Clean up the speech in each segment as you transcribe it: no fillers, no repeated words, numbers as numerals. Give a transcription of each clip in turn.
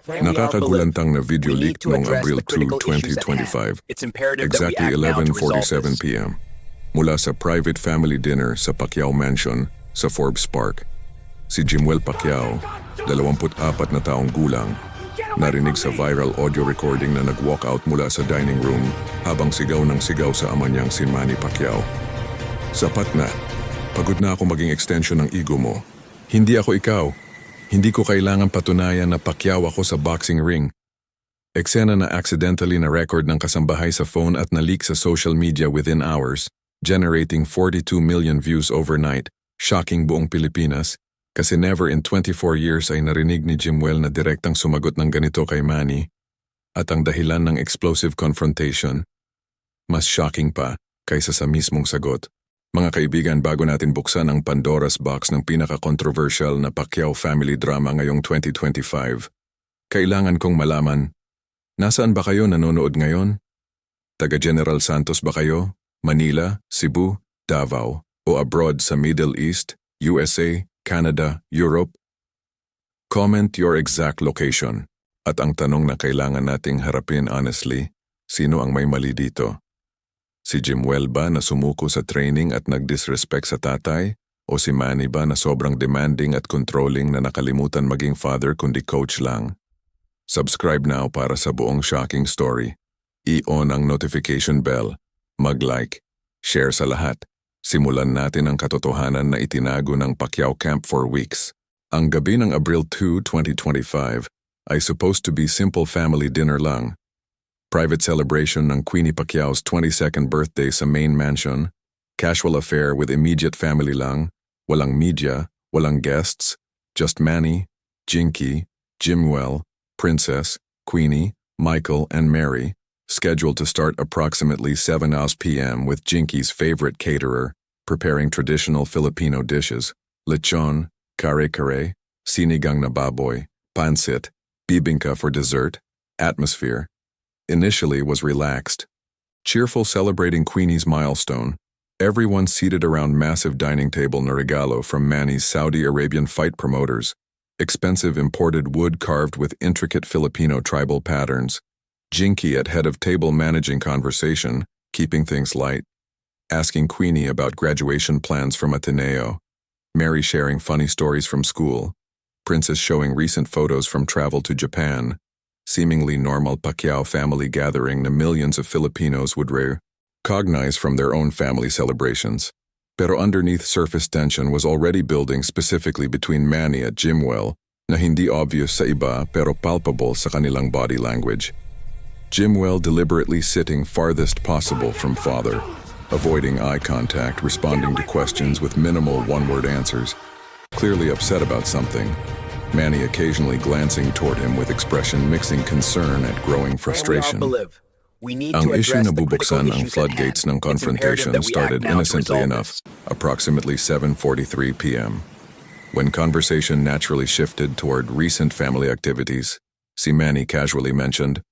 Nakakagulantang na video leak noong Abril 2, 2025, exactly 11:47 p.m. mula sa private family dinner sa Pacquiao Mansion sa Forbes Park. Si Jimuel Pacquiao, 24 na taong gulang, narinig sa viral audio recording na nag-walkout mula sa dining room habang sigaw ng sigaw sa ama niyang si Manny Pacquiao. Sapat na. Pagod na ako maging extension ng ego mo. Hindi ako ikaw. Hindi ko kailangan patunayan na Pacquiao ako sa boxing ring. Eksena na accidentally na record ng kasambahay sa phone at na-leak sa social media within hours, generating 42 million views overnight, shocking buong Pilipinas, kasi never in 24 years ay narinig ni Jimuel na direktang sumagot ng ganito kay Manny, at ang dahilan ng explosive confrontation, mas shocking pa kaysa sa mismong sagot. Mga kaibigan, bago natin buksan ang Pandora's Box ng pinaka-controversial na Pacquiao family drama ngayong 2025, kailangan kong malaman, nasaan ba kayo nanonood ngayon? Taga General Santos ba kayo? Manila, Cebu, Davao, o abroad sa Middle East, USA, Canada, Europe? Comment your exact location. At ang tanong na kailangan nating harapin honestly, sino ang may mali dito? Si Jimuel ba na sumuko sa training at nag-disrespect sa tatay? O si Manny ba na sobrang demanding at controlling na nakalimutan maging father kundi coach lang? Subscribe now para sa buong shocking story. I-on ang notification bell, mag-like, share sa lahat. Simulan natin ang katotohanan na itinago ng Pacquiao camp for weeks. Ang gabi ng Abril 2, 2025 ay supposed to be simple family dinner lang. Private celebration ng Queenie Pacquiao's 22nd birthday sa main mansion, casual affair with immediate family lang, walang media, walang guests, just Manny, Jinkee, Jimuel, Princess, Queenie, Michael, and Mary, scheduled to start approximately 7 p.m. with Jinkee's favorite caterer, preparing traditional Filipino dishes, lechon, kare-kare, sinigang na baboy, pancit, bibingka for dessert. Atmosphere initially was relaxed, cheerful, celebrating Queenie's milestone. Everyone seated around massive dining table na regalo from Manny's Saudi Arabian fight promoters, expensive imported wood carved with intricate Filipino tribal patterns. Jinkee at head of table managing conversation, keeping things light, asking Queenie about graduation plans from Ateneo, Mary sharing funny stories from school, Princess showing recent photos from travel to Japan, seemingly normal Pacquiao family gathering na millions of Filipinos would recognize from their own family celebrations. Pero underneath, surface tension was already building, specifically between Manny at Jimuel, na hindi obvious sa iba pero palpable sa kanilang body language. Jimuel deliberately sitting farthest possible from father, avoiding eye contact, responding to questions with minimal one-word answers, clearly upset about something. Manny occasionally glancing toward him with expression mixing concern at growing frustration. Ang issue na bubuksan ang floodgates ng confrontation started innocently enough, approximately 7:43 p.m. When conversation naturally shifted toward recent family activities, si Manny casually mentioned,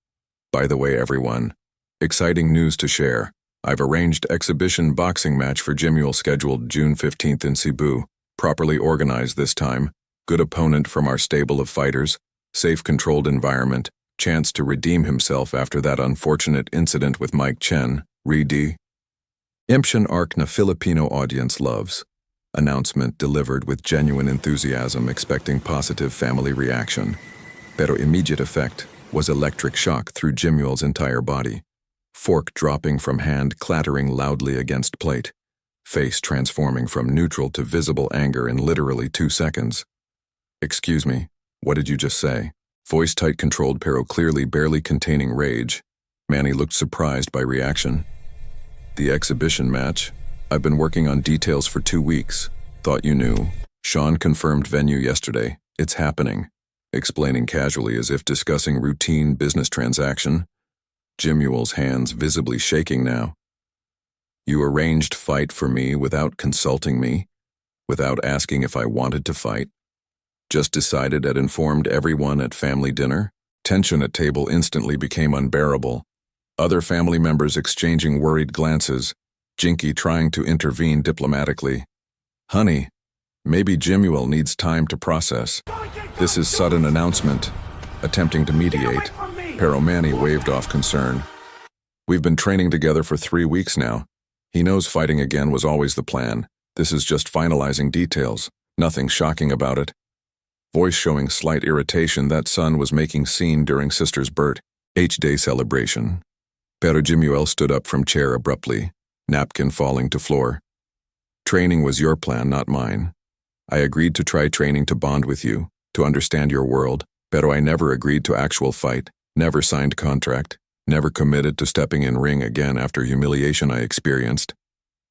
"By the way, everyone, exciting news to share. I've arranged exhibition boxing match for Jimuel scheduled June 15th in Cebu, properly organized this time, good opponent from our stable of fighters, safe controlled environment, chance to redeem himself after that unfortunate incident with Mike Chen, redemption arc na Filipino audience loves." Announcement delivered with genuine enthusiasm, expecting positive family reaction. Pero immediate effect was electric shock through Jimuel's entire body. Fork dropping from hand, clattering loudly against plate. Face transforming from neutral to visible anger in literally 2 seconds. "Excuse me, what did you just say?" Voice tight, controlled pero clearly barely containing rage. Manny looked surprised by reaction. "The exhibition match? I've been working on details for 2 weeks. Thought you knew. Sean confirmed venue yesterday. It's happening." Explaining casually as if discussing routine business transaction. Jimuel's hands visibly shaking now. "You arranged fight for me without consulting me? Without asking if I wanted to fight? Just decided and informed everyone at family dinner?" Tension at table instantly became unbearable. Other family members exchanging worried glances, Jinkee trying to intervene diplomatically. "Honey, maybe Jimuel needs time to process. This is sudden announcement. attempting to mediate, pero Manny waved off concern. We've been training together for 3 weeks now. He knows fighting again was always the plan. This is just finalizing details. Nothing shocking about it. Voice showing slight irritation that son was making scene during sister's birthday celebration. Pero Jimuel stood up from chair abruptly, napkin falling to floor. Training was your plan, not mine. I agreed to try training to bond with you, to understand your world, pero I never agreed to actual fight, never signed contract, never committed to stepping in ring again after humiliation I experienced.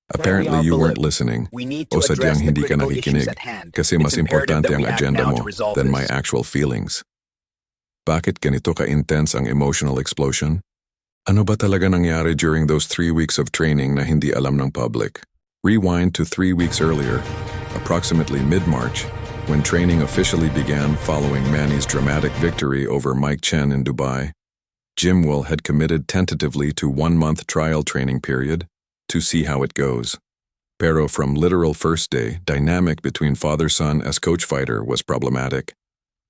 Apparently you weren't listening, o sadyang hindi ka nakikinig, kasi mas importante ang agenda mo than my actual feelings. Bakit ganito ka-intense ang emotional explosion? Ano ba talaga nangyari during those 3 weeks of training na hindi alam ng public? Rewind to 3 weeks earlier, approximately mid-March, when training officially began following Manny's dramatic victory over Mike Chen in Dubai. Jimuel had committed tentatively to 1-month trial training period to see how it goes. Pero from literal first day, dynamic between father-son as coach-fighter was problematic.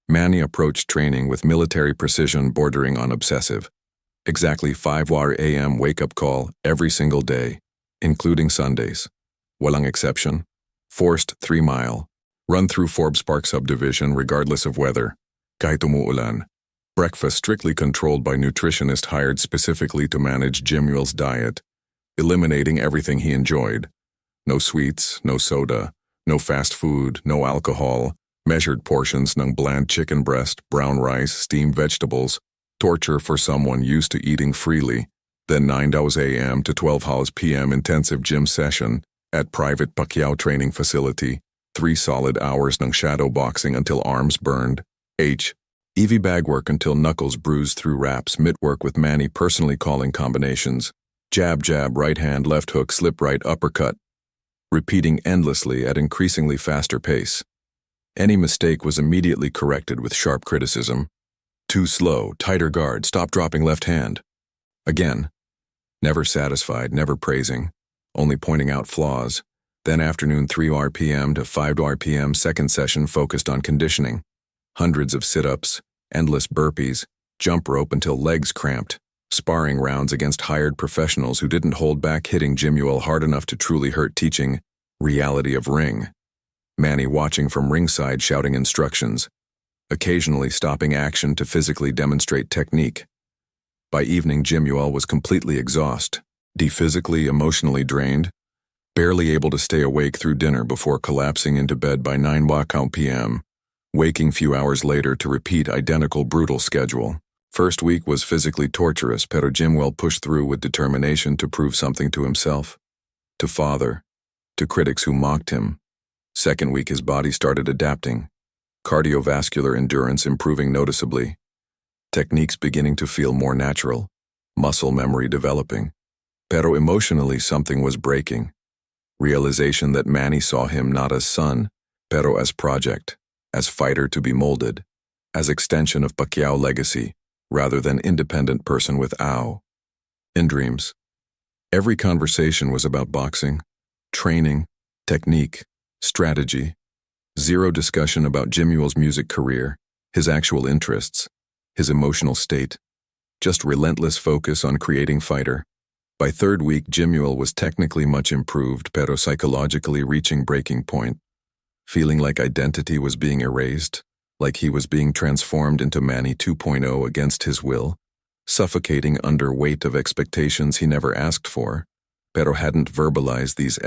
Manny approached training with military precision bordering on obsessive. Exactly 5 a.m. wake-up call every single day, including Sundays. Walang exception. Forced 3-mile. Run through Forbes Park subdivision regardless of weather. Kahit umuulan. Breakfast strictly controlled by nutritionist hired specifically to manage Jimuel's diet, eliminating everything he enjoyed. No sweets, no soda, no fast food, no alcohol, measured portions ng bland chicken breast, brown rice, steamed vegetables, torture for someone used to eating freely, then 9 a.m. to 12 p.m. intensive gym session at private Pacquiao training facility, 3 solid hours ng shadow boxing until arms burned, EV bag work until knuckles bruised through wraps, mitt work with Manny personally calling combinations, jab jab right hand left hook slip right uppercut, repeating endlessly at increasingly faster pace. Any mistake was immediately corrected with sharp criticism. Too slow, tighter guard, stop dropping left hand. Again, never satisfied, never praising, only pointing out flaws. Then afternoon 3 RPM to 5 RPM second session focused on conditioning. Hundreds of sit-ups, endless burpees, jump rope until legs cramped, sparring rounds against hired professionals who didn't hold back hitting Jimuel hard enough to truly hurt, teaching reality of ring. Manny watching from ringside shouting instructions, occasionally stopping action to physically demonstrate technique. By evening Jimuel was completely exhausted, physically, emotionally drained, barely able to stay awake through dinner before collapsing into bed by 9 p.m., waking few hours later to repeat identical brutal schedule. First week was physically torturous, pero Jimuel pushed through with determination to prove something to himself, to father, to critics who mocked him. Second week his body started adapting, cardiovascular endurance improving noticeably, techniques beginning to feel more natural, muscle memory developing. Pero emotionally something was breaking. Realization that Manny saw him not as son, pero as project, as fighter to be molded, as extension of Pacquiao legacy, rather than independent person with ow. In dreams, every conversation was about boxing, training, technique, strategy. Zero discussion about Jimuel's music career, his actual interests, his emotional state. Just relentless focus on creating fighter. By third week, Jimuel was technically much improved, pero psychologically reaching breaking point. Feeling like identity was being erased, like he was being transformed into Manny 2.0 against his will, suffocating under weight of expectations he never asked for, pero hadn't verbalized these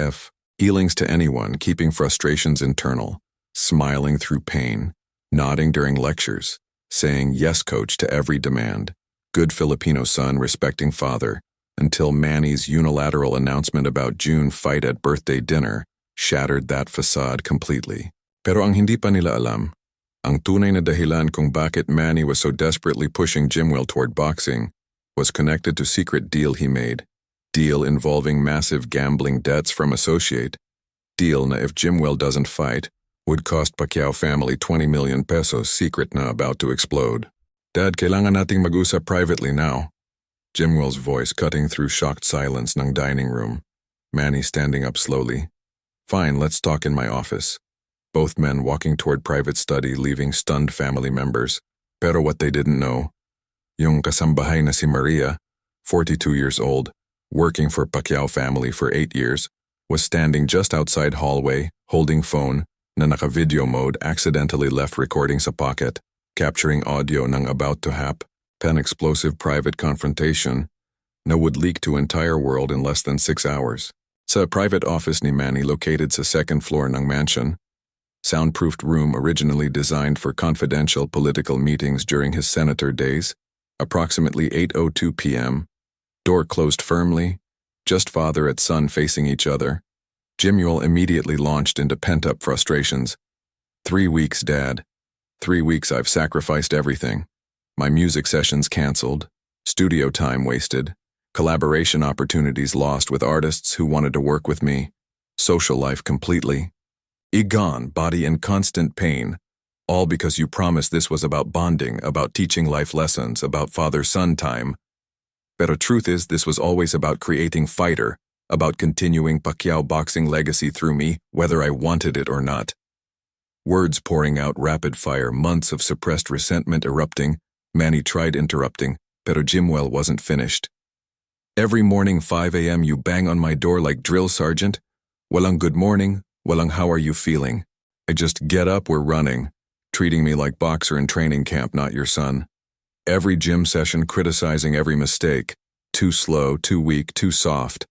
feelings to anyone, keeping frustrations internal, smiling through pain, nodding during lectures, saying yes coach to every demand, good Filipino son respecting father, until Manny's unilateral announcement about June fight at birthday dinner shattered that facade completely. Pero ang hindi pa nila alam, ang tunay na dahilan kung bakit Manny was so desperately pushing Jimuel toward boxing was connected to secret deal he made. Deal involving massive gambling debts from associate. Deal na if Jimuel doesn't fight, would cost Pacquiao family 20 million pesos, secret na about to explode. Dad, kailangan nating mag-usap privately now. Jimuel's voice cutting through shocked silence ng dining room. Manny standing up slowly. Fine, let's talk in my office. Both men walking toward private study, leaving stunned family members. Pero what they didn't know, yung kasambahay na si Maria, 42 years old, working for Pacquiao family for 8 years, was standing just outside hallway, holding phone, na naka-video mode, accidentally left recording sa pocket, capturing audio ng about to happen explosive private confrontation na would leak to entire world in less than 6 hours. Sa private office ni Manny located sa second floor ng mansion, soundproofed room originally designed for confidential political meetings during his senator days, approximately 8:02 p.m., door closed firmly, just father and son facing each other. Jimuel immediately launched into pent-up frustrations. 3 weeks, Dad. 3 weeks I've sacrificed everything. My music sessions canceled, studio time wasted, collaboration opportunities lost with artists who wanted to work with me, social life completely. Gone, body in constant pain, all because you promised this was about bonding, about teaching life lessons, about father-son time. Pero truth is, this was always about creating fighter, about continuing Pacquiao boxing legacy through me, whether I wanted it or not. Words pouring out rapid fire, months of suppressed resentment erupting. Manny tried interrupting, pero Jimuel wasn't finished. Every morning 5 a.m. you bang on my door like drill sergeant. Walang good morning, walang how are you feeling. I just get up, we're running, treating me like boxer in training camp, not your son. Every gym session criticizing every mistake, too slow, too weak, too soft.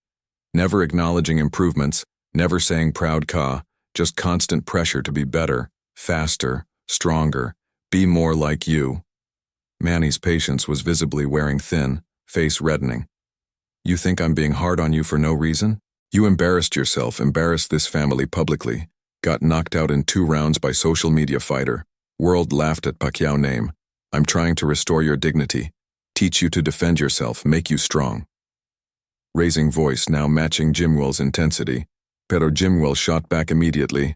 Never acknowledging improvements, never saying proud ka, just constant pressure to be better, faster, stronger, be more like you. Manny's patience was visibly wearing thin, face reddening. You think I'm being hard on you for no reason? You embarrassed yourself, embarrassed this family publicly, got knocked out in 2 rounds by social media fighter. World laughed at Pacquiao name. I'm trying to restore your dignity, teach you to defend yourself, make you strong. Raising voice now matching Jimuel's intensity, pero Jimuel shot back immediately.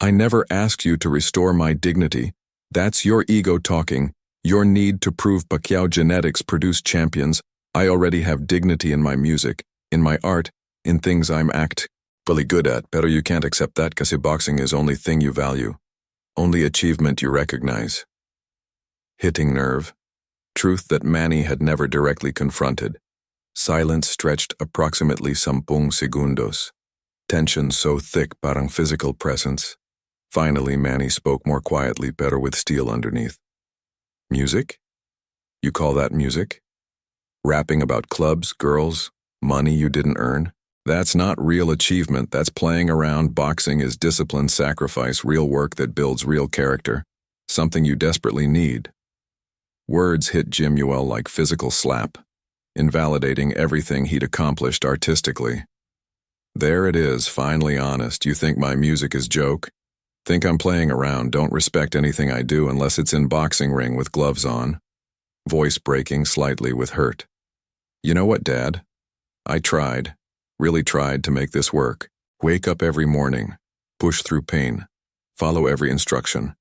I never asked you to restore my dignity. That's your ego talking, your need to prove Pacquiao genetics produce champions. I already have dignity in my music, in my art, in things I'm actually good at, pero you can't accept that kasi boxing is only thing you value, only achievement you recognize. Hitting nerve. Truth that Manny had never directly confronted. Silence stretched approximately 10 segundos. Tension so thick parang physical presence. Finally, Manny spoke more quietly, better with steel underneath. Music? You call that music? Rapping about clubs, girls, money you didn't earn? That's not real achievement, that's playing around. Boxing is discipline, sacrifice, real work that builds real character. Something you desperately need. Words hit Jimuel like physical slap, invalidating everything he'd accomplished artistically. There it is, finally honest. You think my music is joke? Think I'm playing around, don't respect anything I do unless it's in boxing ring with gloves on. Voice breaking slightly with hurt. You know what, Dad? I tried, really tried to make this work. Wake up every morning, push through pain, follow every instruction.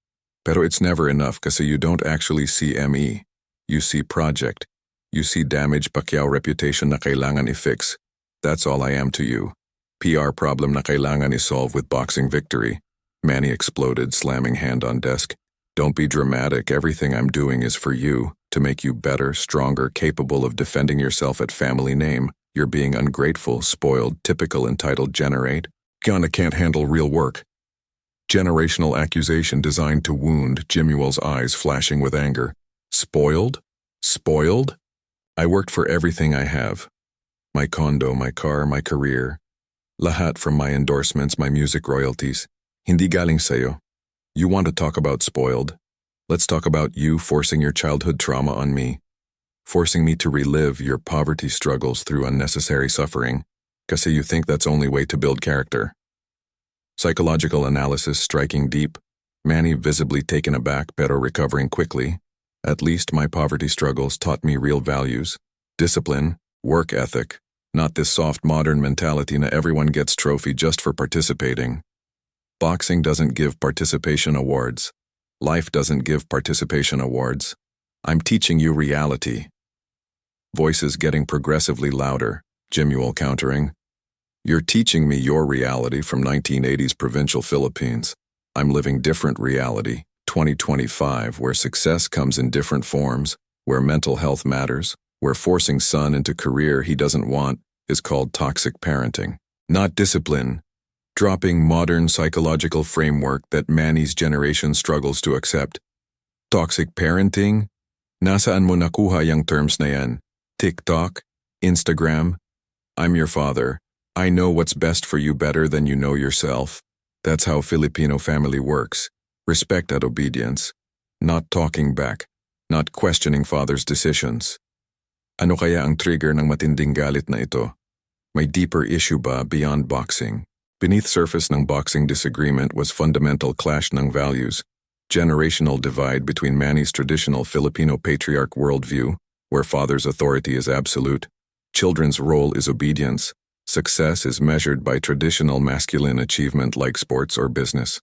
Pero it's never enough kasi you don't actually see ME. You see project. You see damage Pacquiao reputation na kailangan i-fix. That's all I am to you. PR problem na kailangan i-solve with boxing victory. Manny exploded, slamming hand on desk. Don't be dramatic, everything I'm doing is for you, to make you better, stronger, capable of defending yourself at family name. You're being ungrateful, spoiled, typical, entitled, generate. Kiana can't handle real work. Generational accusation designed to wound, Jimuel's eyes flashing with anger. Spoiled? Spoiled? I worked for everything I have. My condo, my car, my career. Lahat from my endorsements, my music royalties. Hindi galing sayo. You want to talk about spoiled? Let's talk about you forcing your childhood trauma on me. Forcing me to relive your poverty struggles through unnecessary suffering. Kasi you think that's only way to build character. Psychological analysis striking deep. Manny visibly taken aback, pero recovering quickly. At least my poverty struggles taught me real values. Discipline, work ethic. Not this soft modern mentality na everyone gets trophy just for participating. Boxing doesn't give participation awards. Life doesn't give participation awards. I'm teaching you reality. Voices getting progressively louder, Jimuel countering. You're teaching me your reality from 1980s provincial Philippines. I'm living different reality, 2025, where success comes in different forms, where mental health matters, where forcing son into career he doesn't want is called toxic parenting, not discipline, dropping modern psychological framework that Manny's generation struggles to accept. Toxic parenting? Nasaan mo nakuha yung terms na yan? TikTok? Instagram? I'm your father. I know what's best for you better than you know yourself. That's how Filipino family works. Respect at obedience. Not talking back. Not questioning father's decisions. Ano kaya ang trigger ng matinding galit na ito? May deeper issue ba beyond boxing? Beneath surface ng boxing disagreement was fundamental clash ng values, generational divide between Manny's traditional Filipino patriarch worldview, where father's authority is absolute, children's role is obedience, success is measured by traditional masculine achievement like sports or business,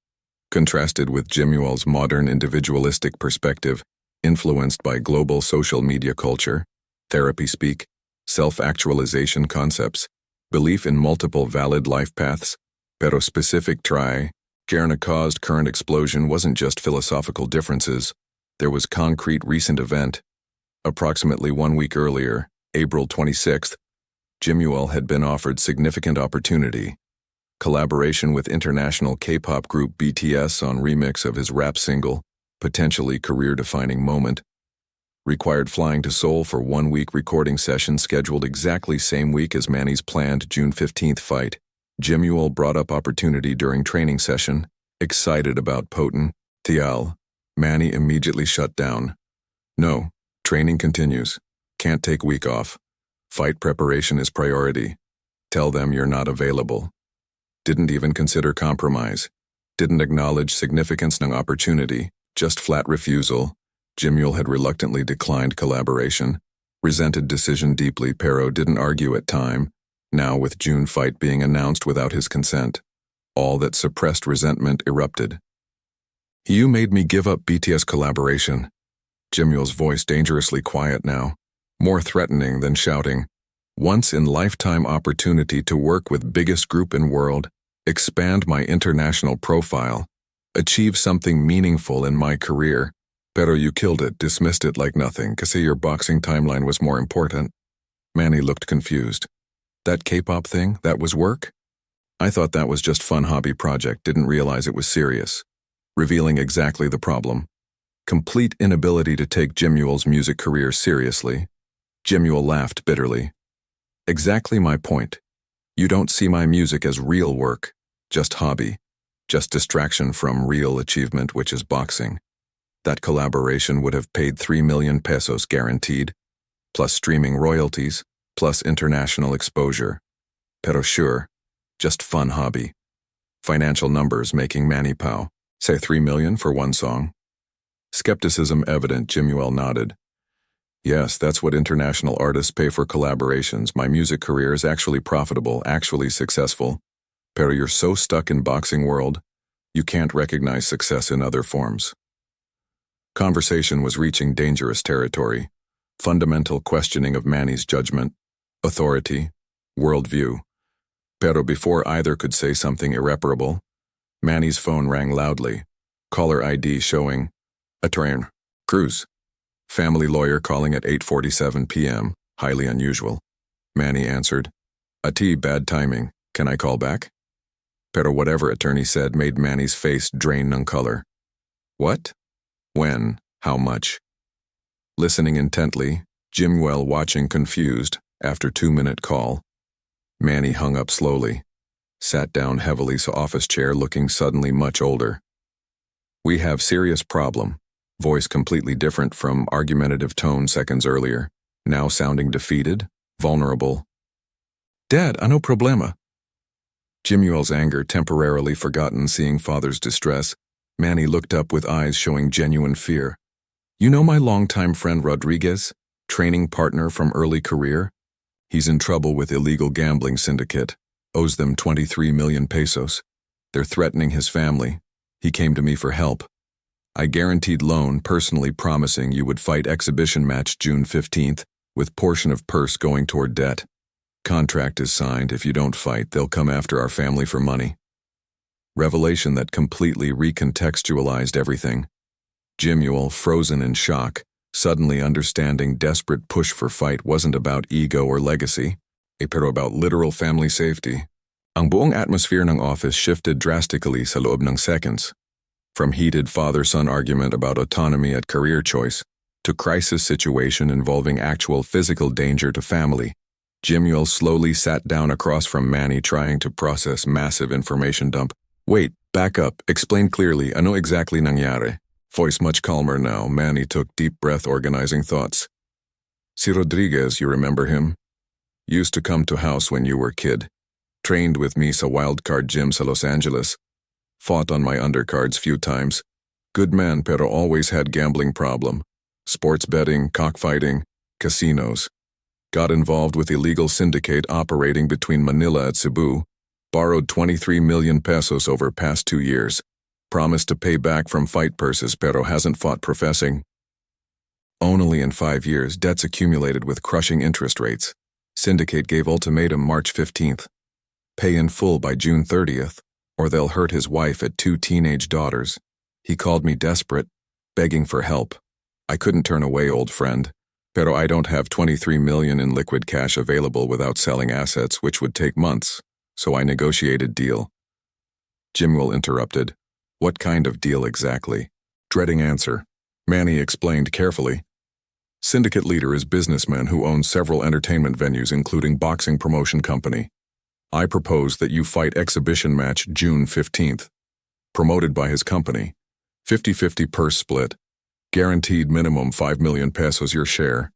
contrasted with Jimuel's modern individualistic perspective, influenced by global social media culture, therapy speak, self-actualization concepts, belief in multiple valid life paths, pero specific try, caused current explosion wasn't just philosophical differences, there was concrete recent event. Approximately 1 week earlier, April 26th, Jimuel had been offered significant opportunity. Collaboration with international K-pop group BTS on remix of his rap single, potentially career-defining moment. Required flying to Seoul for 1 week recording session scheduled exactly same week as Manny's planned June 15th fight. Jimuel brought up opportunity during training session, excited about potent, Tial. Manny immediately shut down. No, training continues. Can't take week off. Fight preparation is priority. Tell them you're not available. Didn't even consider compromise. Didn't acknowledge significance ng opportunity, just flat refusal. Jimuel had reluctantly declined collaboration, resented decision deeply pero didn't argue at time, now with June fight being announced without his consent. All that suppressed resentment erupted. You made me give up BTS collaboration. Jimuel's voice dangerously quiet now, more threatening than shouting. Once-in-lifetime opportunity to work with biggest group in world, expand my international profile, achieve something meaningful in my career. Pero you killed it, dismissed it like nothing, kasi your boxing timeline was more important. Manny looked confused. That K-pop thing, that was work? I thought that was just fun hobby project, didn't realize it was serious. Revealing exactly the problem. Complete inability to take Jimuel's music career seriously. Jimuel laughed bitterly. Exactly my point. You don't see my music as real work, just hobby, just distraction from real achievement, which is boxing. That collaboration would have paid 3 million pesos guaranteed, plus streaming royalties, plus international exposure. Pero sure, just fun hobby. Financial numbers making Manny Pacquiao say 3 million for one song. Skepticism evident, Jimuel nodded. Yes, that's what international artists pay for collaborations. My music career is actually profitable, actually successful. Pero you're so stuck in boxing world, you can't recognize success in other forms. Conversation was reaching dangerous territory. Fundamental questioning of Manny's judgment, authority, worldview. Pero before either could say something irreparable, Manny's phone rang loudly. Caller ID showing, Attorney Cruz. Family lawyer calling at 8:47 p.m., highly unusual. Manny answered, Ati, bad timing. Can I call back? Pero whatever attorney said made Manny's face drain ng color. What? When? How much? Listening intently, Jimuel watching confused, after 2-minute call. Manny hung up slowly, sat down heavily so office chair looking suddenly much older. We have serious problem. Voice completely different from argumentative tone seconds earlier, now sounding defeated, vulnerable. Dad, ano problema? Jimuel's anger temporarily forgotten seeing father's distress, Manny looked up with eyes showing genuine fear. You know my longtime friend Rodriguez, training partner from early career? He's in trouble with illegal gambling syndicate, owes them 23 million pesos. They're threatening his family. He came to me for help. I guaranteed loan, personally promising you would fight exhibition match June 15th, with portion of purse going toward debt. Contract is signed. If you don't fight, they'll come after our family for money. Revelation that completely recontextualized everything. Jimuel, frozen in shock, suddenly understanding desperate push for fight wasn't about ego or legacy, pero about literal family safety. Ang buong atmosphere ng office shifted drastically sa loob ng seconds. From heated father-son argument about autonomy at career choice, to crisis situation involving actual physical danger to family, Jimuel slowly sat down across from Manny, trying to process massive information dump. Wait, back up, explain clearly, ano exactly nangyari? Voice much calmer now, Manny took deep breath, organizing thoughts. Si Rodriguez, you remember him? Used to come to house when you were kid. Trained with me sa wildcard gym sa Los Angeles. Fought on my undercards few times. Good man pero always had gambling problem. Sports betting, cockfighting, casinos. Got involved with illegal syndicate operating between Manila and Cebu. Borrowed 23 million pesos over past 2 years. Promised to pay back from fight purses pero hasn't fought professing. Only in 5 years, debts accumulated with crushing interest rates. Syndicate gave ultimatum March 15th. Pay in full by June 30th, or they'll hurt his wife and 2 teenage daughters. He called me desperate, begging for help. I couldn't turn away, old friend. Pero I don't have 23 million in liquid cash available without selling assets, which would take months, so I negotiated deal. Jimuel interrupted. What kind of deal exactly? Dreading answer. Manny explained carefully. Syndicate leader is businessman who owns several entertainment venues including boxing promotion company. I propose that you fight exhibition match June 15th. Promoted by his company. 50-50 purse split. Guaranteed minimum 5 million pesos your share.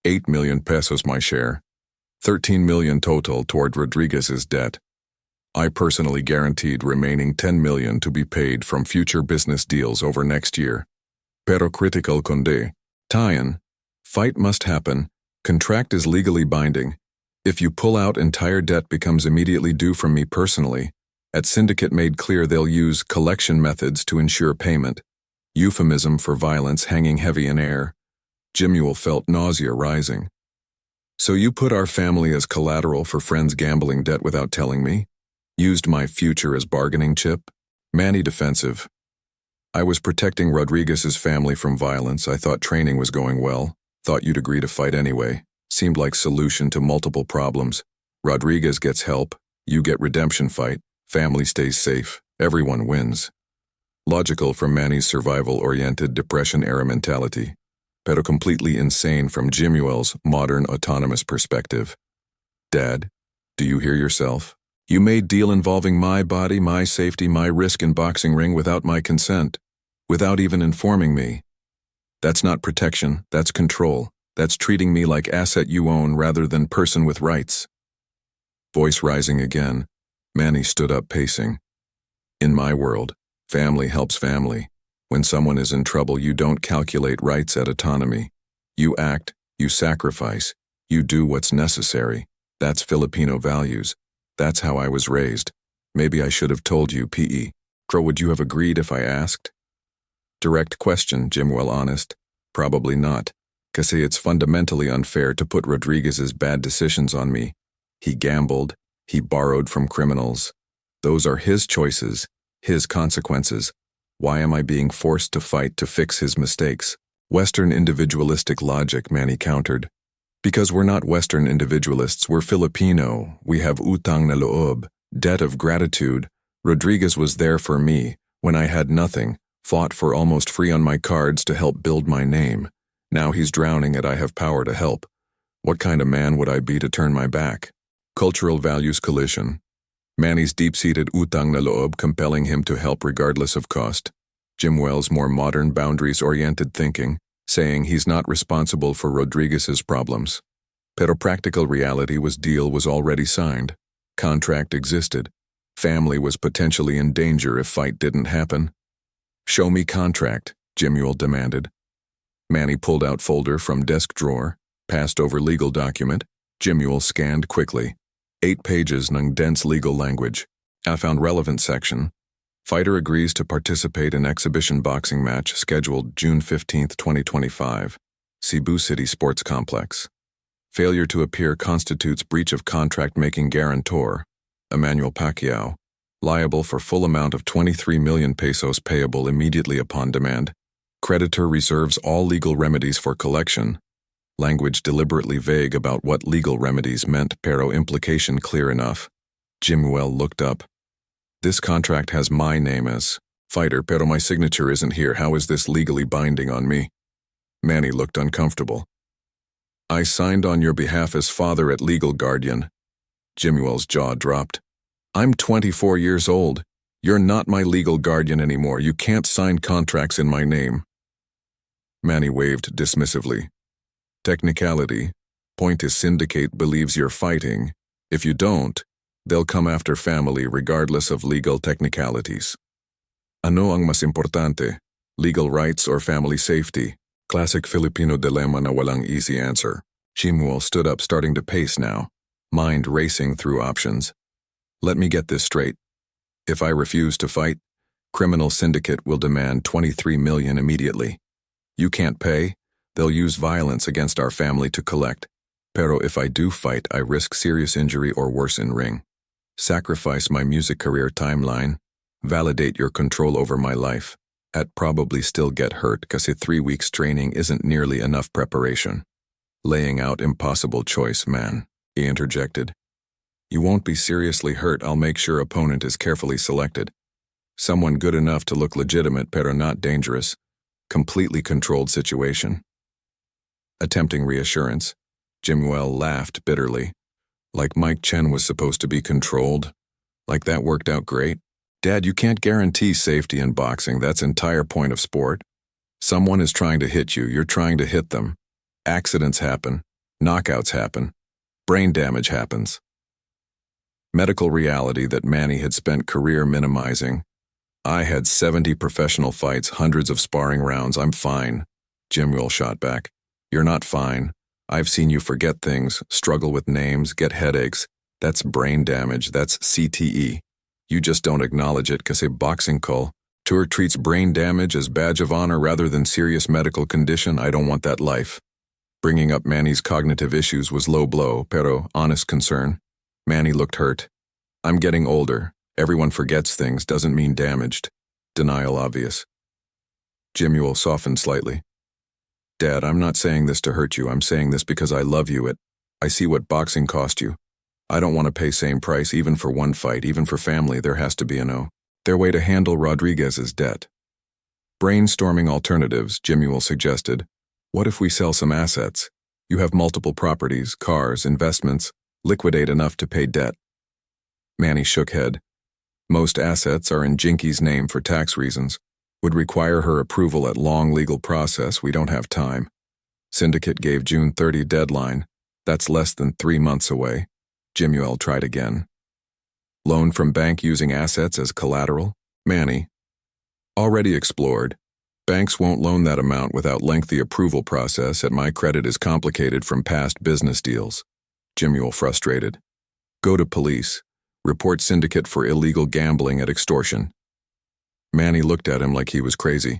8 million pesos my share. 13 million total toward Rodriguez's debt. I personally guaranteed remaining 10 million to be paid from future business deals over next year. Pero critical conde. Tunghayan. Fight must happen. Contract is legally binding. If you pull out, entire debt becomes immediately due from me personally. At syndicate made clear they'll use collection methods to ensure payment. Euphemism for violence hanging heavy in air. Jimuel felt nausea rising. So you put our family as collateral for friends' gambling debt without telling me? Used my future as bargaining chip? Manny defensive. I was protecting Rodriguez's family from violence. I thought training was going well. Thought you'd agree to fight anyway. Seemed like solution to multiple problems. Rodriguez gets help, you get redemption fight, family stays safe, everyone wins. Logical from Manny's survival-oriented depression-era mentality, pero completely insane from Jimuel's modern autonomous perspective. Dad, do you hear yourself? You made deal involving my body, my safety, my risk in boxing ring without my consent, without even informing me. That's not protection, that's control. That's treating me like asset you own rather than person with rights. Voice rising again, Manny stood up pacing. In my world, family helps family. When someone is in trouble, you don't calculate rights at autonomy. You act, you sacrifice, you do what's necessary. That's Filipino values. That's how I was raised. Maybe I should have told you, P.E. Crow, would you have agreed if I asked? Direct question, Jimuel honest. Probably not. Kasi it's fundamentally unfair to put Rodriguez's bad decisions on me. He gambled, he borrowed from criminals. Those are his choices, his consequences. Why am I being forced to fight to fix his mistakes? Western individualistic logic, Manny countered. Because we're not Western individualists, we're Filipino. We have utang na loob, debt of gratitude. Rodriguez was there for me when I had nothing, fought for almost free on my cards to help build my name. Now he's drowning and I have power to help. What kind of man would I be to turn my back? Cultural values collision. Manny's deep-seated utang na loob compelling him to help regardless of cost. Jimuel's more modern boundaries-oriented thinking, saying he's not responsible for Rodriguez's problems. Pero practical reality was deal was already signed. Contract existed. Family was potentially in danger if fight didn't happen. Show me contract, Jimuel demanded. Manny pulled out folder from desk drawer, passed over legal document. Jimuel scanned quickly. 8 pages ng dense legal language. I found relevant section. Fighter agrees to participate in exhibition boxing match scheduled June 15, 2025. Cebu City Sports Complex. Failure to appear constitutes breach of contract making guarantor. Manny Pacquiao. Liable for full amount of 23 million pesos payable immediately upon demand. Creditor reserves all legal remedies for collection. Language deliberately vague about what legal remedies meant, pero implication clear enough. Jimuel looked up. This contract has my name as fighter, pero my signature isn't here. How is this legally binding on me? Manny looked uncomfortable. I signed on your behalf as father at legal guardian. Jimuel's jaw dropped. I'm 24 years old. You're not my legal guardian anymore. You can't sign contracts in my name. Manny waved dismissively. Technicality. Point is syndicate believes you're fighting. If you don't, they'll come after family regardless of legal technicalities. Ano ang mas importante? Legal rights or family safety? Classic Filipino dilemma na walang easy answer. Jimuel stood up, starting to pace now, mind racing through options. Let me get this straight. If I refuse to fight, criminal syndicate will demand $23 million immediately. You can't pay, they'll use violence against our family to collect. Pero if I do fight, I risk serious injury or worse in ring. Sacrifice my music career timeline. Validate your control over my life. I'd probably still get hurt cause 3 weeks training isn't nearly enough preparation. Laying out impossible choice, man, he interjected. You won't be seriously hurt. I'll make sure opponent is carefully selected. Someone good enough to look legitimate pero not dangerous. Completely controlled situation. Attempting reassurance, Jimuel laughed bitterly. Like Mike Chen was supposed to be controlled? Like that worked out great? Dad, you can't guarantee safety in boxing. That's entire point of sport. Someone is trying to hit you. You're trying to hit them. Accidents happen. Knockouts happen. Brain damage happens. Medical reality that Manny had spent career minimizing. I had 70 professional fights, hundreds of sparring rounds. I'm fine. Jimuel shot back. You're not fine. I've seen you forget things, struggle with names, get headaches. That's brain damage. That's CTE. You just don't acknowledge it cause a boxing tour treats brain damage as badge of honor rather than serious medical condition. I don't want that life. Bringing up Manny's cognitive issues was low blow, pero honest concern. Manny looked hurt. I'm getting older. Everyone forgets things, doesn't mean damaged. Denial obvious. Jimuel softened slightly. Dad, I'm not saying this to hurt you. I'm saying this because I love you. I see what boxing cost you. I don't want to pay same price even for one fight, even for family. There has to be their way to handle Rodriguez's debt. Brainstorming alternatives, Jimuel suggested. What if we sell some assets? You have multiple properties, cars, investments. Liquidate enough to pay debt. Manny shook head. Most assets are in Jinkee's name for tax reasons. Would require her approval at long legal process. We don't have time. Syndicate gave June 30 deadline. That's less than 3 months away. Jimuel tried again. Loan from bank using assets as collateral? Manny. Already explored. Banks won't loan that amount without lengthy approval process, and my credit is complicated from past business deals. Jimuel frustrated. Go to police. Report syndicate for illegal gambling and extortion. Manny looked at him like he was crazy.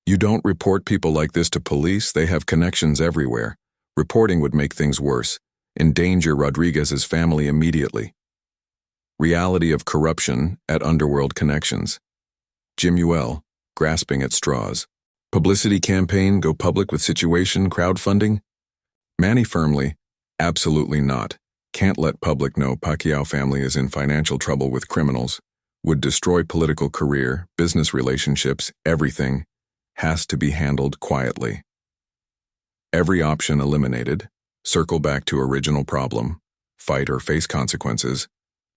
You don't report people like this to police. They have connections everywhere. Reporting would make things worse. Endanger Rodriguez's family immediately. Reality of corruption at underworld connections. Jimuel, grasping at straws. Publicity campaign, go public with situation, crowdfunding? Manny firmly, absolutely not. Can't let public know Pacquiao family is in financial trouble with criminals. Would destroy political career, business relationships, everything. Has to be handled quietly. Every option eliminated. Circle back to original problem. Fight or face consequences.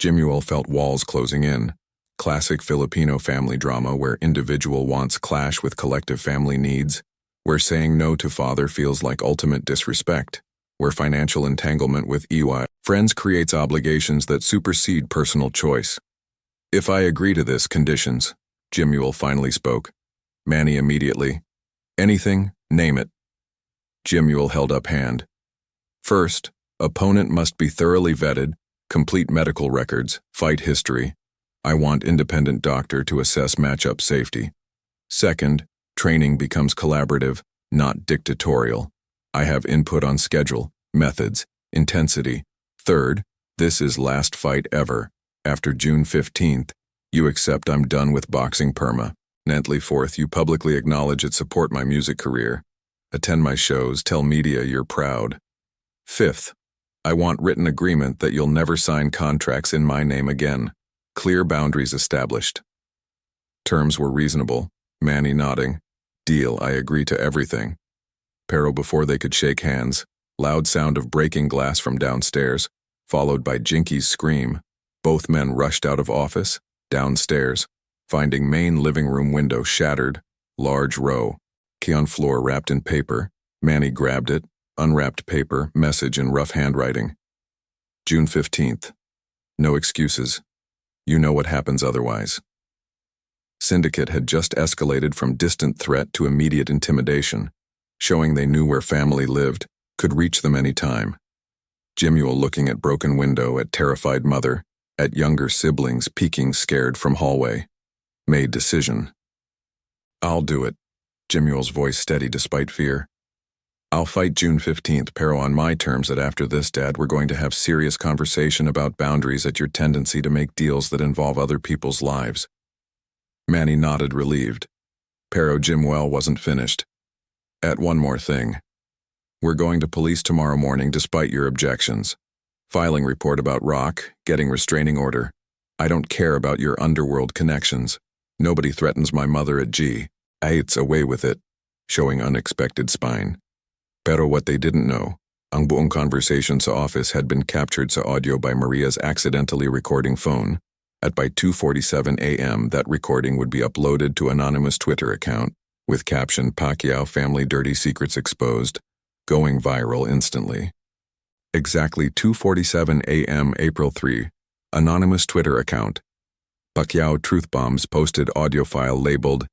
Jimuel felt walls closing in. Classic Filipino family drama where individual wants clash with collective family needs. Where saying no to father feels like ultimate disrespect. Where financial entanglement with friends creates obligations that supersede personal choice. If I agree to this conditions, Jimuel finally spoke. Manny immediately. Anything, name it. Jimuel held up hand. First, opponent must be thoroughly vetted, complete medical records, fight history. I want independent doctor to assess matchup safety. Second, training becomes collaborative, not dictatorial. I have input on schedule, methods, intensity. Third, this is last fight ever. After June 15th, you accept I'm done with boxing perma. Nantly fourth, you publicly acknowledge it support my music career. Attend my shows, tell media you're proud. Fifth, I want written agreement that you'll never sign contracts in my name again. Clear boundaries established. Terms were reasonable. Manny nodding. Deal, I agree to everything. Pero before they could shake hands, loud sound of breaking glass from downstairs, followed by Jinkee's scream. Both men rushed out of office, downstairs, finding main living room window shattered, large row. Key on floor wrapped in paper. Manny grabbed it, unwrapped paper, message in rough handwriting. June 15th. No excuses. You know what happens otherwise. Syndicate had just escalated from distant threat to immediate intimidation, showing they knew where family lived, could reach them any time. Jimuel looking at broken window, at terrified mother, at younger siblings peeking scared from hallway. Made decision. I'll do it. Jimuel's voice steady despite fear. I'll fight June 15th, pero on my terms that after this, Dad, we're going to have serious conversation about boundaries at your tendency to make deals that involve other people's lives. Manny nodded relieved. Pero Jimuel wasn't finished. Add one more thing. We're going to police tomorrow morning despite your objections. Filing report about Rock, getting restraining order. I don't care about your underworld connections. Nobody threatens my mother at G. It's away with it. Showing unexpected spine. Pero what they didn't know, ang buong conversation sa office had been captured sa audio by Maria's accidentally recording phone. At by 2:47 a.m. that recording would be uploaded to anonymous Twitter account, with caption Pacquiao family dirty secrets exposed, going viral instantly. Exactly 2:47 a.m. April 3, anonymous Twitter account. Pacquiao truth bombs posted audio file labeled,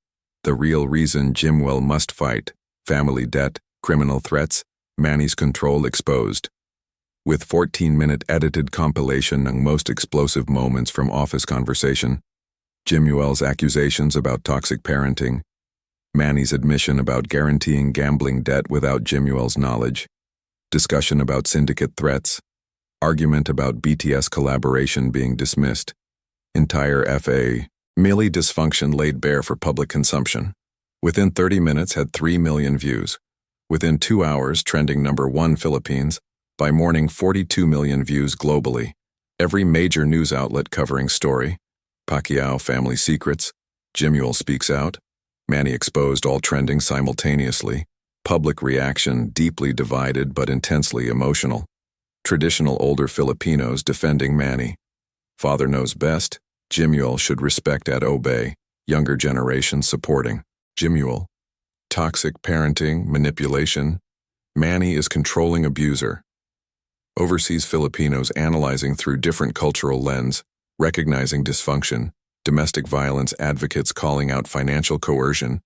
The Real Reason Jimuel Must Fight, Family Debt, Criminal Threats, Manny's Control Exposed. With 14-minute edited compilation ng most explosive moments from office conversation, Jimuel's accusations about toxic parenting, Manny's admission about guaranteeing gambling debt without Jimuel's knowledge, discussion about syndicate threats, argument about BTS collaboration being dismissed, entire FA, Millie dysfunction laid bare for public consumption. Within 30 minutes had 3 million views. Within 2 hours trending #1 Philippines, by morning 42 million views globally. Every major news outlet covering story. Pacquiao family secrets. Jimuel speaks out. Manny exposed, all trending simultaneously. Public reaction deeply divided but intensely emotional. Traditional older Filipinos defending Manny. Father knows best. Jimuel should respect and obey. Younger generation supporting. Jimuel. Toxic parenting, manipulation. Manny is controlling abuser. Overseas Filipinos analyzing through different cultural lens, recognizing dysfunction, domestic violence advocates calling out financial coercion,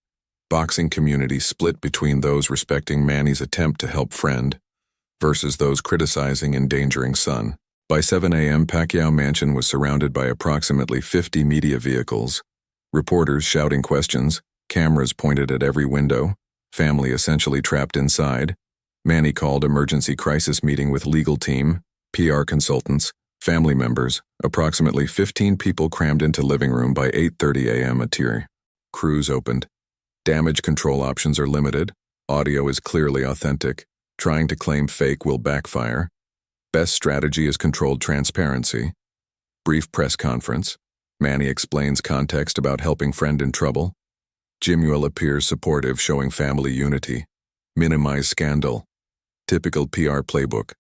boxing community split between those respecting Manny's attempt to help friend versus those criticizing endangering son. By 7 a.m. Pacquiao Mansion was surrounded by approximately 50 media vehicles, reporters shouting questions, cameras pointed at every window, family essentially trapped inside. Manny called emergency crisis meeting with legal team, PR consultants, family members, approximately 15 people crammed into living room by 8:30 a.m. A tier. Crews opened. Damage control options are limited. Audio is clearly authentic. Trying to claim fake will backfire. Best strategy is controlled transparency. Brief press conference. Manny explains context about helping friend in trouble. Jimuel appears supportive, showing family unity. Minimize scandal. Typical PR playbook.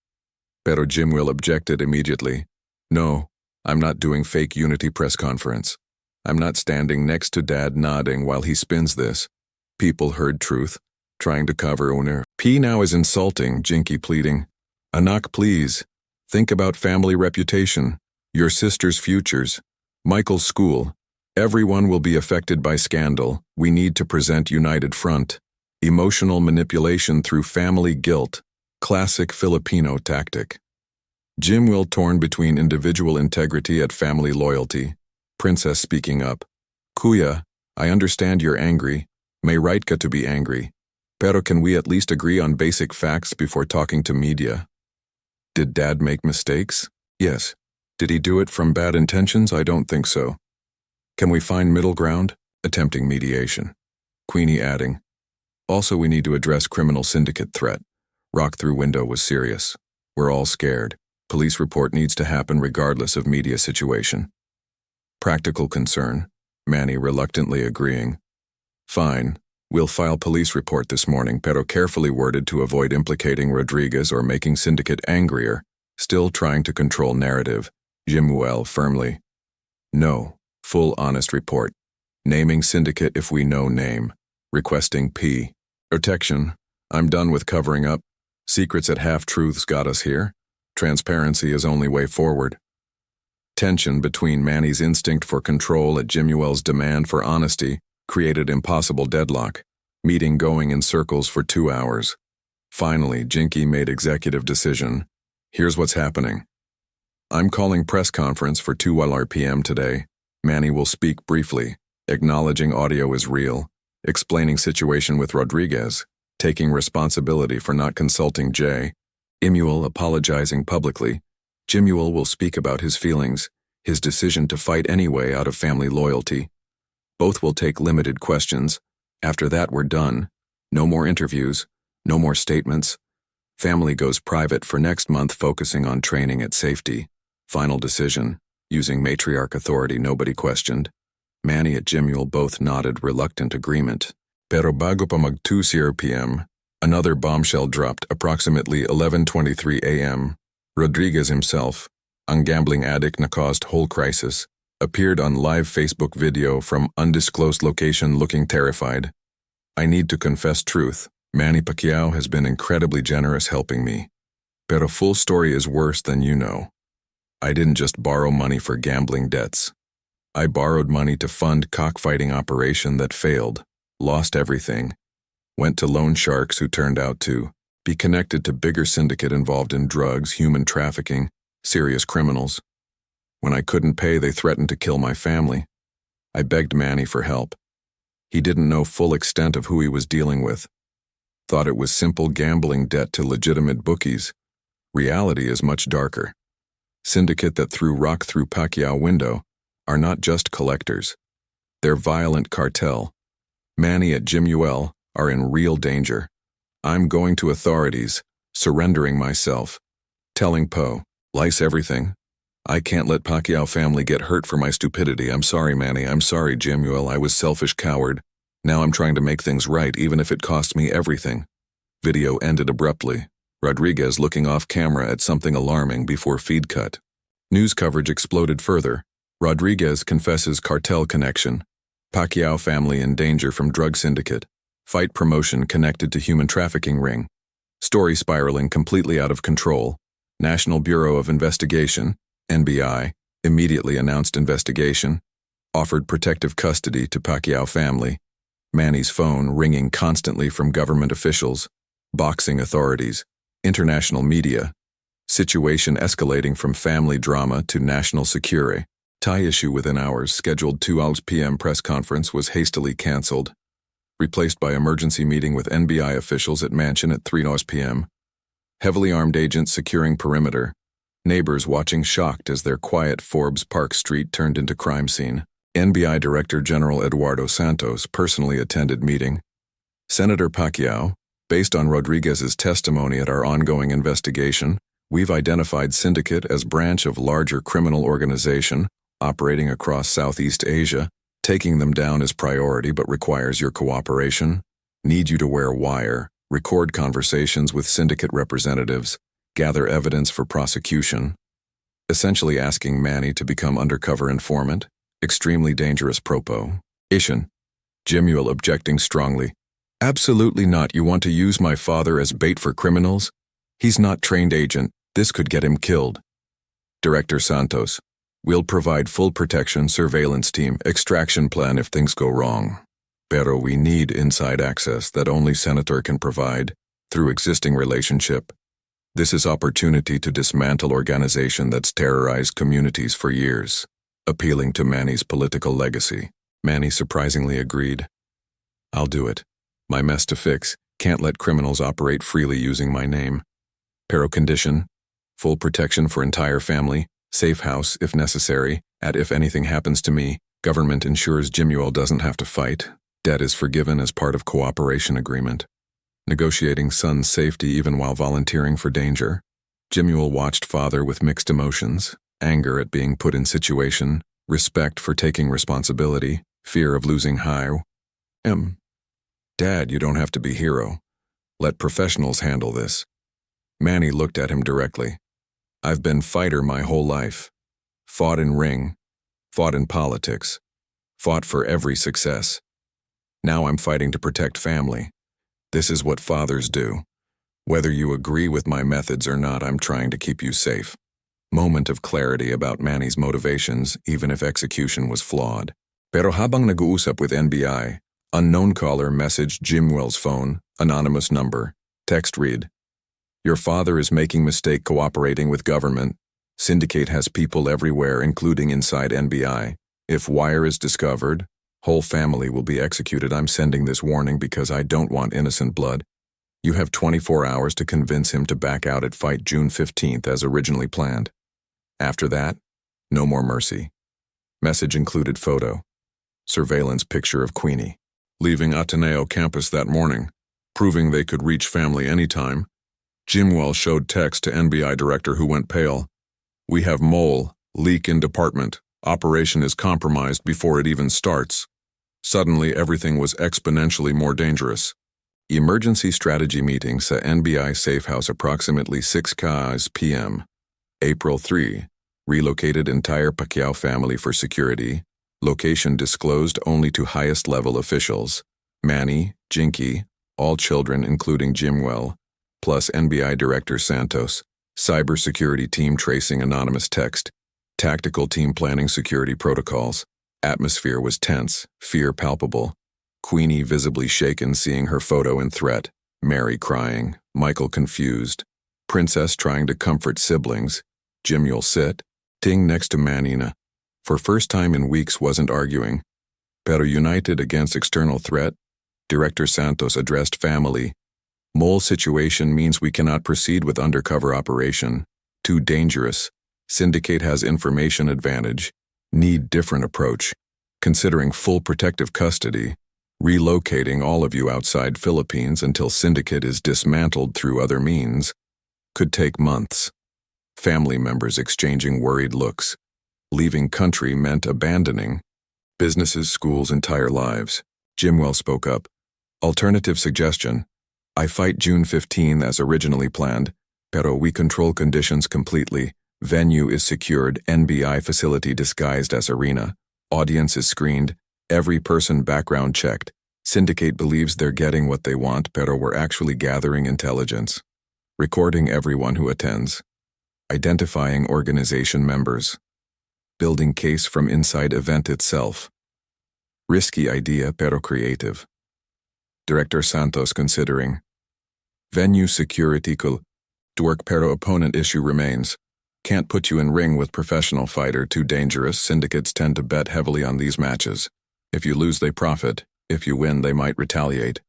Pero Jimuel objected immediately. No, I'm not doing fake unity press conference. I'm not standing next to Dad nodding while he spins this. People heard truth, trying to cover owner. P now is insulting, Jinkee pleading. Anak, please. Think about family reputation, your sister's futures, Michael's school. Everyone will be affected by scandal. We need to present united front. Emotional manipulation through family guilt. Classic Filipino tactic. Jimuel torn between individual integrity and family loyalty. Princess speaking up. Kuya, I understand you're angry. May right ka to be angry. Pero can we at least agree on basic facts before talking to media? Did Dad make mistakes? Yes. Did he do it from bad intentions? I don't think so. Can we find middle ground? attempting mediation. Queenie adding, "Also, we need to address criminal syndicate threat. Rock through window was serious. We're all scared. Police report needs to happen regardless of media situation." Practical concern. Manny reluctantly agreeing. "Fine. We'll file police report this morning, pero carefully worded to avoid implicating Rodriguez or making syndicate angrier. Still trying to control narrative." Jimuel firmly. "No. Full honest report. Naming syndicate if we know name. Requesting P. Protection. I'm done with covering up. Secrets at half-truths got us here. Transparency is only way forward." Tension between Manny's instinct for control and Jimuel's demand for honesty created impossible deadlock, meeting going in circles for 2 hours. Finally, Jinkee made executive decision. "Here's what's happening. I'm calling press conference for 2 p.m. today. Manny will speak briefly, acknowledging audio is real, explaining situation with Rodriguez, taking responsibility for not consulting J. Jimuel apologizing publicly. Jimuel will speak about his feelings, his decision to fight anyway out of family loyalty. Both will take limited questions. After that, we're done. No more interviews, no more statements. Family goes private for next month, focusing on training at safety. Final decision. Using matriarch authority, nobody questioned. Manny at Jimuel both nodded reluctant agreement. Pero bago pa mag 2 p.m., another bombshell dropped approximately 11:23 a.m. Rodriguez himself, ang gambling addict na caused whole crisis, appeared on live Facebook video from undisclosed location looking terrified. "I need to confess truth. Manny Pacquiao has been incredibly generous helping me. Pero full story is worse than you know. I didn't just borrow money for gambling debts. I borrowed money to fund cockfighting operation that failed, lost everything, went to loan sharks who turned out to be connected to bigger syndicate involved in drugs, human trafficking, serious criminals. When I couldn't pay, they threatened to kill my family. I begged Manny for help. He didn't know full extent of who he was dealing with. Thought it was simple gambling debt to legitimate bookies. Reality is much darker. Syndicate that threw rock through Pacquiao window are not just collectors. They're violent cartel. Manny at Jimuel are in real danger. I'm going to authorities, surrendering myself, telling Poe, lice everything. I can't let Pacquiao family get hurt for my stupidity. I'm sorry, Manny. I'm sorry, Jimuel. I was selfish coward. Now I'm trying to make things right, even if it costs me everything." Video ended abruptly. Rodriguez looking off camera at something alarming before feed cut. News coverage exploded further. Rodriguez confesses cartel connection. Pacquiao family in danger from drug syndicate. Fight promotion connected to human trafficking ring. Story spiraling completely out of control. National Bureau of Investigation, NBI, immediately announced investigation. Offered protective custody to Pacquiao family. Manny's phone ringing constantly from government officials. Boxing authorities. International media. Situation escalating from family drama to national security. Tie issue within hours. Scheduled 2 p.m. press conference was hastily cancelled. Replaced by emergency meeting with NBI officials at mansion at 3 p.m. Heavily armed agents securing perimeter. Neighbors watching shocked as their quiet Forbes Park Street turned into crime scene. NBI Director General Eduardo Santos personally attended meeting. Senator Pacquiao, based on Rodriguez's testimony at our ongoing investigation, we've identified syndicate as branch of larger criminal organization operating across Southeast Asia. Taking them down is priority but requires your cooperation. Need you to wear wire, record conversations with syndicate representatives, gather evidence for prosecution. Essentially asking Manny to become undercover informant. Extremely dangerous propo. Ishan. Jimuel objecting strongly. Absolutely not. You want to use my father as bait for criminals? He's not trained agent. This could get him killed. Director Santos. We'll provide full protection, surveillance team, extraction plan if things go wrong. Pero we need inside access that only Senator can provide through existing relationship. This is opportunity to dismantle organization that's terrorized communities for years. Appealing to Manny's political legacy. Manny surprisingly agreed. I'll do it. My mess to fix. Can't let criminals operate freely using my name. Pero condition. Full protection for entire family. Safe house, if necessary, if anything happens to me, Government ensures Jimuel doesn't have to fight. Debt is forgiven as part of cooperation agreement. Negotiating son's safety even while volunteering for danger. Jimuel watched father with mixed emotions, anger at being put in situation, respect for taking responsibility, fear of losing Dad, you don't have to be hero. Let professionals handle this. Manny looked at him directly. I've been fighter my whole life. Fought in ring, fought in politics, fought for every success. Now I'm fighting to protect family. This is what fathers do. Whether you agree with my methods or not, I'm trying to keep you safe. Moment of clarity about Manny's motivations, even if execution was flawed. Pero habang nag-uusap with NBI, unknown caller messaged Jimuel's phone, anonymous number, text read, "Your father is making mistake cooperating with government. Syndicate has people everywhere, including inside NBI. If wire is discovered, whole family will be executed. I'm sending this warning because I don't want innocent blood. You have 24 hours to convince him to back out at fight June 15th as originally planned. After that, no more mercy." Message included photo. Surveillance picture of Queenie leaving Ateneo campus that morning, proving they could reach family anytime. Jimuel showed text to NBI director who went pale. "We have mole, leak in department. Operation is compromised before it even starts." Suddenly, everything was exponentially more dangerous. Emergency strategy meeting sa NBI safe house approximately 6 p.m. April 3. Relocated entire Pacquiao family for security. Location disclosed only to highest level officials. Manny, Jinkee, all children including Jimuel, plus NBI Director Santos. Cybersecurity team tracing anonymous text. Tactical team planning security protocols. Atmosphere was tense, fear palpable. Queenie visibly shaken seeing her photo in threat. Mary crying, Michael confused. Princess trying to comfort siblings. Jimuel sitting next to Manina. For first time in weeks wasn't arguing. Pero united against external threat. Director Santos addressed family. Mole situation means we cannot proceed with undercover operation. Too dangerous. Syndicate has information advantage. Need different approach. Considering full protective custody. Relocating all of you outside Philippines until syndicate is dismantled through other means. Could take months. Family members exchanging worried looks. Leaving country meant abandoning businesses, schools, entire lives. Jimuel spoke up. Alternative suggestion. I fight June 15 as originally planned, pero we control conditions completely. Venue is secured, NBI facility disguised as arena. Audience is screened, every person background checked. Syndicate believes they're getting what they want, pero we're actually gathering intelligence. Recording everyone who attends. Identifying organization members. Building case from inside event itself. Risky idea pero creative. Director Santos considering. Venue security could work pero opponent issue remains. Can't put you in ring with professional fighter, too dangerous. Syndicates tend to bet heavily on these matches. If you lose they profit, if you win they might retaliate.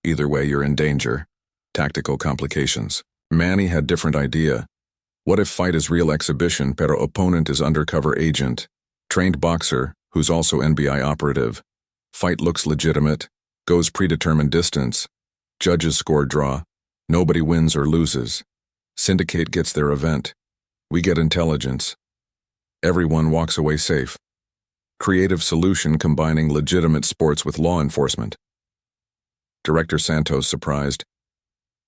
Either way you're in danger. Tactical complications. Manny had different idea. What if fight is real exhibition pero opponent is undercover agent? Trained boxer, who's also NBI operative. Fight looks legitimate, goes predetermined distance. Judges score draw. Nobody wins or loses. Syndicate gets their event. We get intelligence. Everyone walks away safe. Creative solution combining legitimate sports with law enforcement. Director Santos surprised.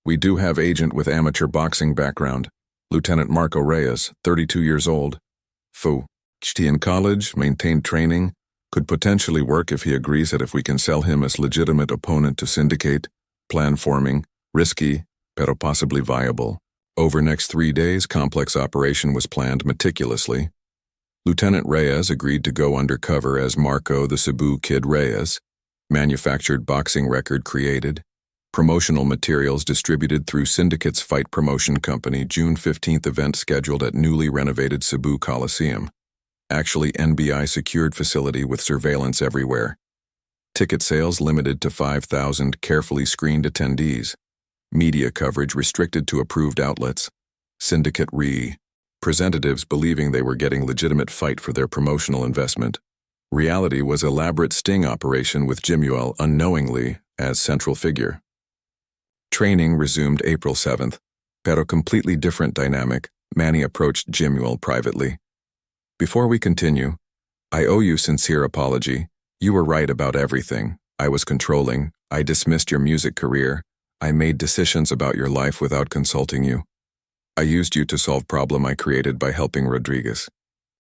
We do have agent with amateur boxing background. Lieutenant Marco Reyes, 32 years old. In college, maintained training, could potentially work if he agrees that if we can sell him as legitimate opponent to syndicate. Plan forming, risky, pero possibly viable. Over next 3 days, complex operation was planned meticulously. Lieutenant Reyes agreed to go undercover as Marco the Cebu Kid Reyes. Manufactured boxing record created. Promotional materials distributed through Syndicate's Fight Promotion Company. June 15th event scheduled at newly renovated Cebu Coliseum. Actually NBI secured facility with surveillance everywhere. Ticket sales limited to 5,000 carefully screened attendees. Media coverage restricted to approved outlets. Syndicate representatives believing they were getting legitimate fight for their promotional investment. Reality was elaborate sting operation with Jimuel unknowingly as central figure. Training resumed April 7th, pero completely different dynamic. Manny approached Jimuel privately. Before we continue, I owe you sincere apology. You were right about everything. I was controlling. I dismissed your music career. I made decisions about your life without consulting you. I used you to solve problem I created by helping Rodriguez.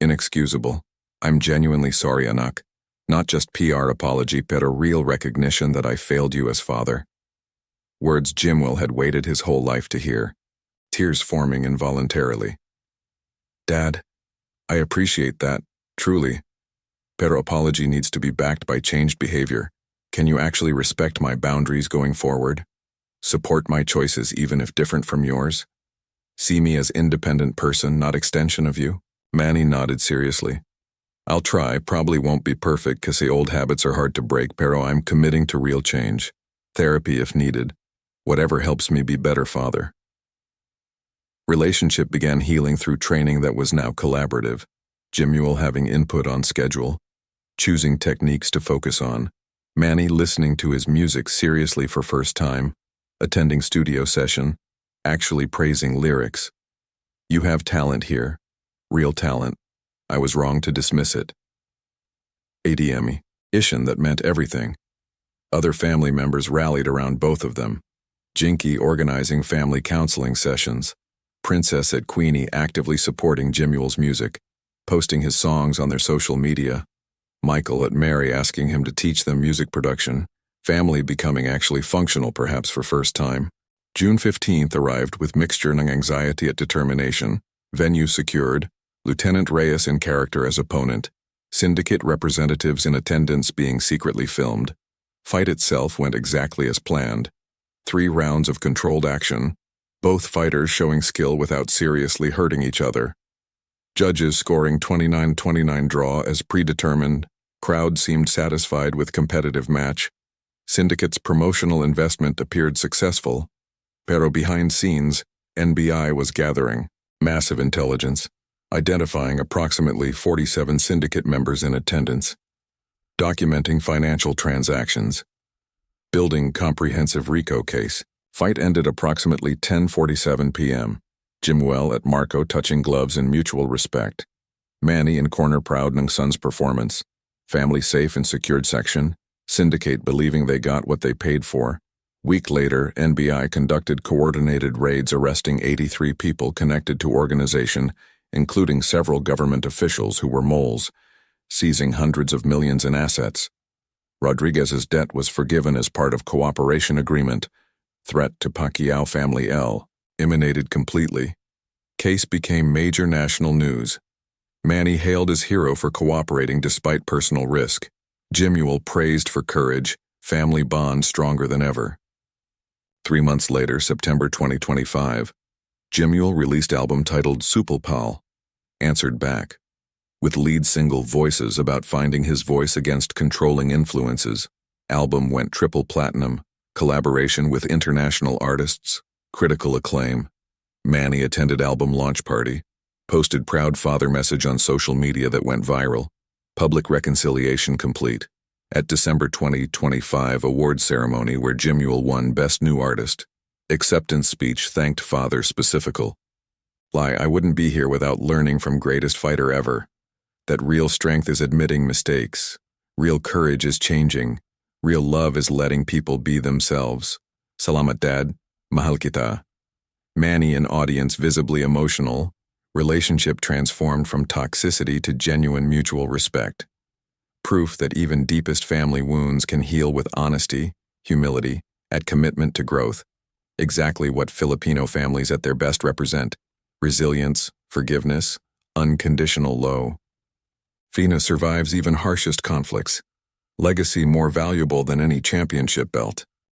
Inexcusable. I'm genuinely sorry, anak. Not just PR apology, but a real recognition that I failed you as father. Words Jimuel had waited his whole life to hear, tears forming involuntarily. Dad, I appreciate that, truly. Pero apology needs to be backed by changed behavior. Can you actually respect my boundaries going forward? Support my choices even if different from yours? See me as independent person, not extension of you? Manny nodded seriously. I'll try, probably won't be perfect cause the old habits are hard to break, pero I'm committing to real change. Therapy if needed. Whatever helps me be better father. Relationship began healing through training that was now collaborative. Jimuel having input on schedule, choosing techniques to focus on, Manny listening to his music seriously for first time, attending studio session, actually praising lyrics. You have talent here, real talent. I was wrong to dismiss it. ADME, Ishan that meant everything. Other family members rallied around both of them. Jinkee organizing family counseling sessions. Princess at Queenie actively supporting Jimuel's music, posting his songs on their social media. Michael at Mary asking him to teach them music production. Family becoming actually functional perhaps for first time. June 15th arrived with mixture ng anxiety at determination. Venue secured. Lieutenant Reyes in character as opponent. Syndicate representatives in attendance being secretly filmed. Fight itself went exactly as planned. 3 rounds of controlled action. Both fighters showing skill without seriously hurting each other. Judges scoring 29-29 draw as predetermined. Crowd seemed satisfied with competitive match. Syndicate's promotional investment appeared successful. Pero behind scenes, NBI was gathering massive intelligence, identifying approximately 47 syndicate members in attendance, documenting financial transactions, building comprehensive RICO case. Fight ended approximately 10:47 p.m. Jimuel at Marco touching gloves in mutual respect. Manny in corner proud ng son's performance. Family safe and secured section. Syndicate believing they got what they paid for. Week later, NBI conducted coordinated raids arresting 83 people connected to organization, including several government officials who were moles, seizing hundreds of millions in assets. Rodriguez's debt was forgiven as part of cooperation agreement. Threat to Pacquiao family L. Emanated completely. Case became major national news. Manny hailed as hero for cooperating despite personal risk. Jimuel praised for courage, family bond stronger than ever. 3 months later, September 2025, Jimuel released album titled Supalpal, Answered Back, with lead single Voices about finding his voice against controlling influences. Album went triple platinum, collaboration with international artists, critical acclaim. Manny attended album launch party, posted proud father message on social media that went viral. Public reconciliation complete. At December 2025 award ceremony where Jimuel won Best New Artist. Acceptance speech thanked father specifical. I wouldn't be here without learning from greatest fighter ever. That real strength is admitting mistakes. Real courage is changing. Real love is letting people be themselves. Salamat dad, mahal kita. Manny and audience visibly emotional. Relationship transformed from toxicity to genuine mutual respect. Proof that even deepest family wounds can heal with honesty, humility, and commitment to growth. Exactly what Filipino families at their best represent. Resilience, forgiveness, unconditional love. Fina survives even harshest conflicts. Legacy more valuable than any championship belt.